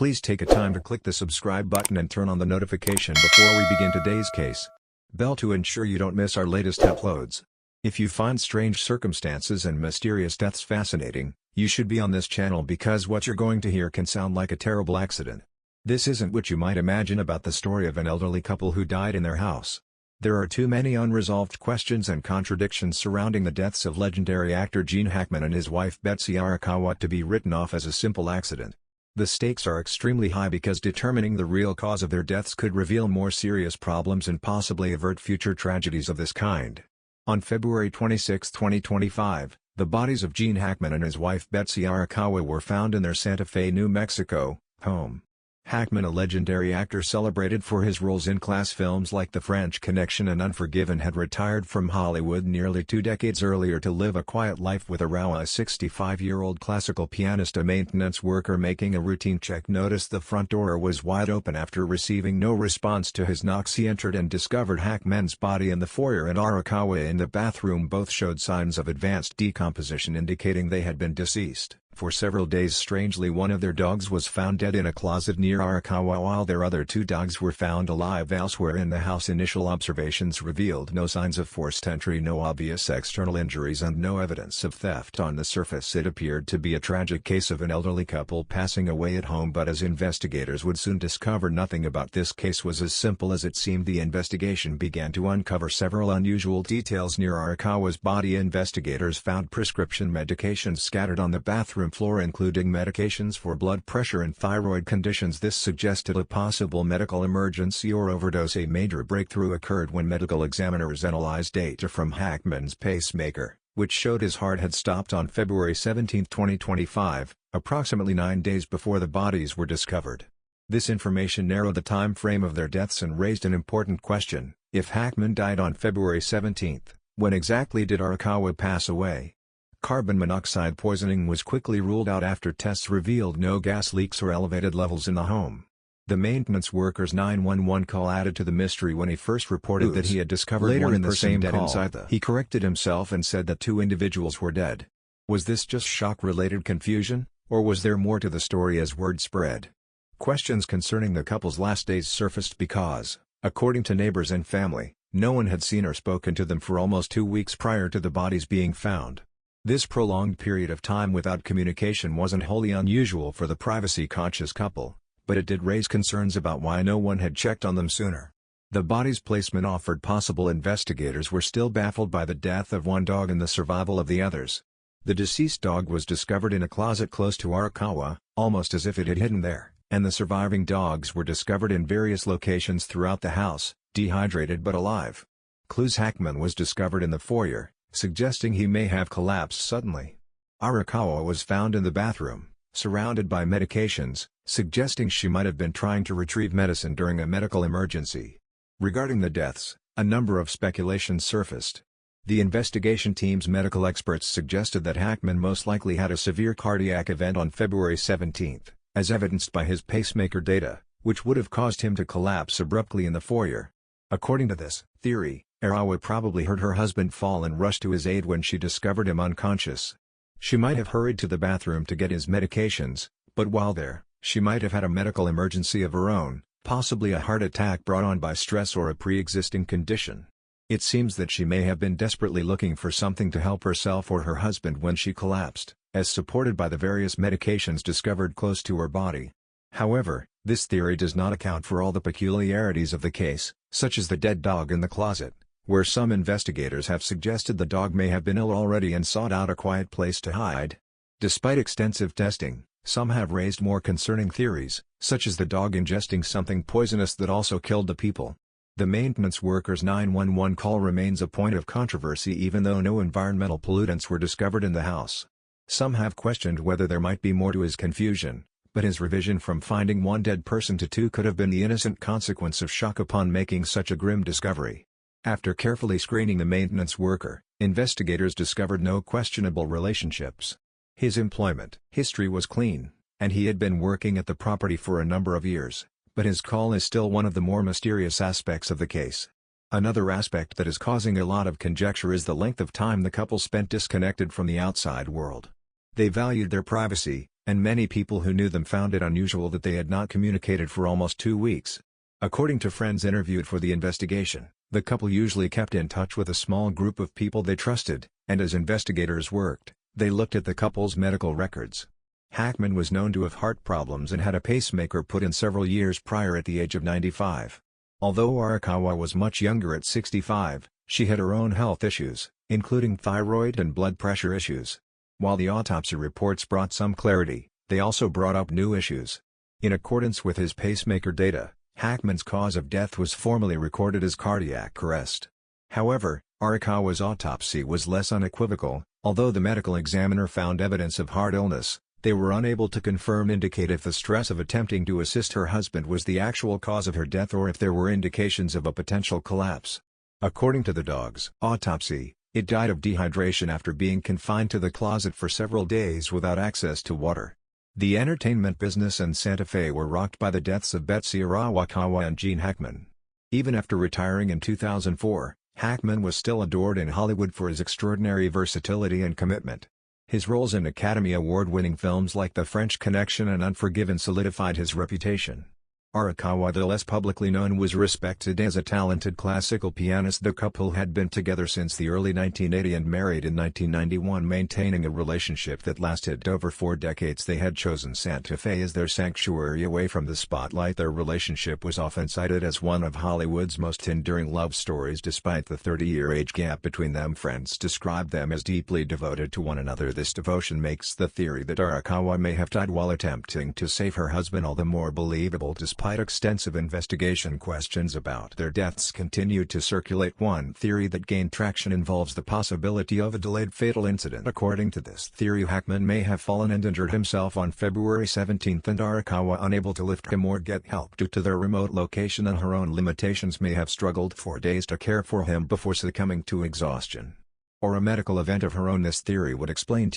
Please take a time to click the subscribe button and turn on the notification before we begin today's case. Bell to ensure you don't miss our latest uploads. If you find strange circumstances and mysterious deaths fascinating, you should be on this channel because what you're going to hear can sound like a terrible accident. This isn't what you might imagine about the story of an elderly couple who died in their house. There are too many unresolved questions and contradictions surrounding the deaths of legendary actor Gene Hackman and his wife Betsy Arakawa to be written off as a simple accident. The stakes are extremely high because determining the real cause of their deaths could reveal more serious problems and possibly avert future tragedies of this kind. On February 26, 2025, the bodies of Gene Hackman and his wife Betsy Arakawa were found in their Santa Fe, New Mexico, home. Hackman, a legendary actor celebrated for his roles in class films like The French Connection and Unforgiven, had retired from Hollywood nearly 2 decades earlier to live a quiet life with Arawa. A 65-year-old classical pianist, a maintenance worker making a routine check, noticed the front door was wide open. After receiving no response to his knocks, he entered and discovered Hackman's body in the foyer and Arakawa in the bathroom. Both showed signs of advanced decomposition indicating they had been deceased for several days. Strangely, one of their dogs was found dead in a closet near Arakawa while their other 2 dogs were found alive elsewhere in the house. Initial observations revealed no signs of forced entry, no obvious external injuries, and no evidence of theft. On the surface, it appeared to be a tragic case of an elderly couple passing away at home, but as investigators would soon discover, nothing about this case was as simple as it seemed. The investigation began to uncover several unusual details. Near Arakawa's body, investigators found prescription medications scattered on the bathroom floor, including medications for blood pressure and thyroid conditions. This suggested a possible medical emergency or overdose. A major breakthrough occurred when medical examiners analyzed data from Hackman's pacemaker, which showed his heart had stopped on February 17, 2025, approximately 9 days before the bodies were discovered. This information narrowed the time frame of their deaths and raised an important question: if Hackman died on February 17, when exactly did Arakawa pass away? Carbon monoxide poisoning was quickly ruled out after tests revealed no gas leaks or elevated levels in the home. The maintenance worker's 911 call added to the mystery when he first reported that he had discovered Later in the same call. He corrected himself and said that 2 individuals were dead. Was this just shock-related confusion, or was there more to the story as word spread? Questions concerning the couple's last days surfaced because, according to neighbors and family, no one had seen or spoken to them for almost 2 weeks prior to the bodies being found. This prolonged period of time without communication wasn't wholly unusual for the privacy-conscious couple, but it did raise concerns about why no one had checked on them sooner. The body's placement offered possible. Investigators were still baffled by the death of one dog and the survival of the others. The deceased dog was discovered in a closet close to Arakawa, almost as if it had hidden there, and the surviving dogs were discovered in various locations throughout the house, dehydrated but alive. Clues: Hackman was discovered in the foyer, suggesting he may have collapsed suddenly. Arakawa was found in the bathroom, surrounded by medications, suggesting she might have been trying to retrieve medicine during a medical emergency. Regarding the deaths, a number of speculations surfaced. The investigation team's medical experts suggested that Hackman most likely had a severe cardiac event on February 17, as evidenced by his pacemaker data, which would have caused him to collapse abruptly in the foyer. According to this theory, Arakawa probably heard her husband fall and rushed to his aid when she discovered him unconscious. She might have hurried to the bathroom to get his medications, but while there, she might have had a medical emergency of her own, possibly a heart attack brought on by stress or a pre-existing condition. It seems that she may have been desperately looking for something to help herself or her husband when she collapsed, as supported by the various medications discovered close to her body. However, this theory does not account for all the peculiarities of the case, such as the dead dog in the closet, where some investigators have suggested the dog may have been ill already and sought out a quiet place to hide. Despite extensive testing, some have raised more concerning theories, such as the dog ingesting something poisonous that also killed the people. The maintenance worker's 911 call remains a point of controversy even though no environmental pollutants were discovered in the house. Some have questioned whether there might be more to his confusion, but his revision from finding 1 dead person to 2 could have been the innocent consequence of shock upon making such a grim discovery. After carefully screening the maintenance worker, investigators discovered no questionable relationships. His employment history was clean, and he had been working at the property for a number of years, but his call is still one of the more mysterious aspects of the case. Another aspect that is causing a lot of conjecture is the length of time the couple spent disconnected from the outside world. They valued their privacy, and many people who knew them found it unusual that they had not communicated for almost 2 weeks. According to friends interviewed for the investigation, the couple usually kept in touch with a small group of people they trusted, and as investigators worked, they looked at the couple's medical records. Hackman was known to have heart problems and had a pacemaker put in several years prior at the age of 95. Although Arakawa was much younger at 65, she had her own health issues, including thyroid and blood pressure issues. While the autopsy reports brought some clarity, they also brought up new issues. In accordance with his pacemaker data, Hackman's cause of death was formally recorded as cardiac arrest. However, Arakawa's autopsy was less unequivocal. Although the medical examiner found evidence of heart illness, they were unable to indicate if the stress of attempting to assist her husband was the actual cause of her death or if there were indications of a potential collapse. According to the dog's autopsy, it died of dehydration after being confined to the closet for several days without access to water. The entertainment business and Santa Fe were rocked by the deaths of Betsy Arakawa and Gene Hackman. Even after retiring in 2004, Hackman was still adored in Hollywood for his extraordinary versatility and commitment. His roles in Academy Award-winning films like The French Connection and Unforgiven solidified his reputation. Arakawa, though less publicly known, was respected as a talented classical pianist. The couple had been together since the early 1980s and married in 1991, maintaining a relationship that lasted over 4 decades. They had chosen Santa Fe as their sanctuary away from the spotlight. Their relationship was often cited as one of Hollywood's most enduring love stories despite the 30-year age gap between them. Friends described them as deeply devoted to one another. This devotion makes the theory that Arakawa may have died while attempting to save her husband all the more believable. Despite extensive investigation, questions about their deaths continued to circulate. One theory that gained traction involves the possibility of a delayed fatal incident. According to this theory, Hackman may have fallen and injured himself on February 17 and Arakawa, unable to lift him or get help due to their remote location and her own limitations, may have struggled for days to care for him before succumbing to exhaustion. Or a medical event of her own. This theory would explain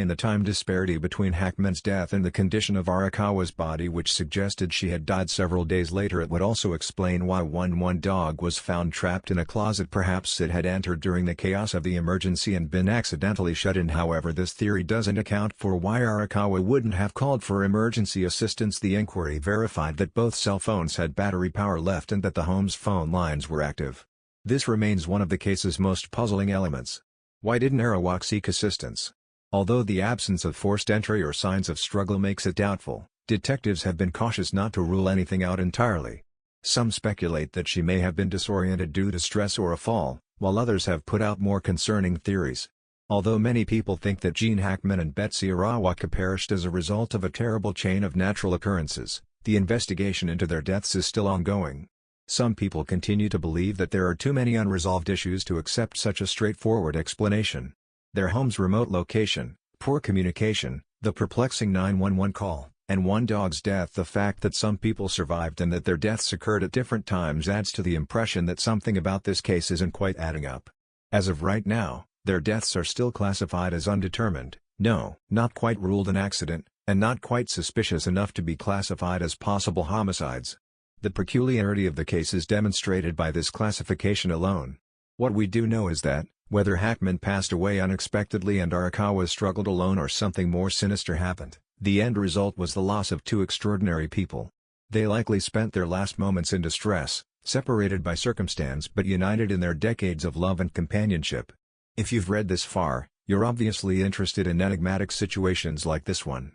the time disparity between Hackman's death and the condition of Arakawa's body, which suggested she had died several days later. It would also explain why one dog was found trapped in a closet. Perhaps it had entered during the chaos of the emergency and been accidentally shut in. However, this theory doesn't account for why Arakawa wouldn't have called for emergency assistance. The inquiry verified that both cell phones had battery power left and that the home's phone lines were active. This remains one of the case's most puzzling elements. Why didn't Arakawa seek assistance? Although the absence of forced entry or signs of struggle makes it doubtful, detectives have been cautious not to rule anything out entirely. Some speculate that she may have been disoriented due to stress or a fall, while others have put out more concerning theories. Although many people think that Gene Hackman and Betsy Arakawa perished as a result of a terrible chain of natural occurrences, the investigation into their deaths is still ongoing. Some people continue to believe that there are too many unresolved issues to accept such a straightforward explanation. Their home's remote location, poor communication, the perplexing 911 call, and one dog's death. The fact that some people survived and that their deaths occurred at different times adds to the impression that something about this case isn't quite adding up. As of right now, their deaths are still classified as undetermined, not quite ruled an accident, and not quite suspicious enough to be classified as possible homicides. The peculiarity of the case is demonstrated by this classification alone. What we do know is that, whether Hackman passed away unexpectedly and Arakawa struggled alone or something more sinister happened, the end result was the loss of 2 extraordinary people. They likely spent their last moments in distress, separated by circumstance but united in their decades of love and companionship. If you've read this far, you're obviously interested in enigmatic situations like this one.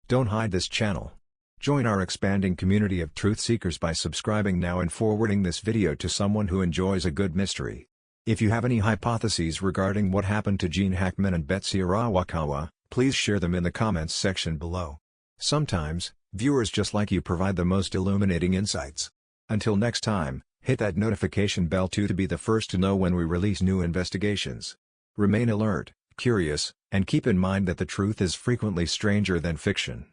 Don't hide this channel. Join our expanding community of truth seekers by subscribing now and forwarding this video to someone who enjoys a good mystery. If you have any hypotheses regarding what happened to Gene Hackman and Betsy Arakawa, please share them in the comments section below. Sometimes, viewers just like you provide the most illuminating insights. Until next time, hit that notification bell to be the first to know when we release new investigations. Remain alert, curious, and keep in mind that the truth is frequently stranger than fiction.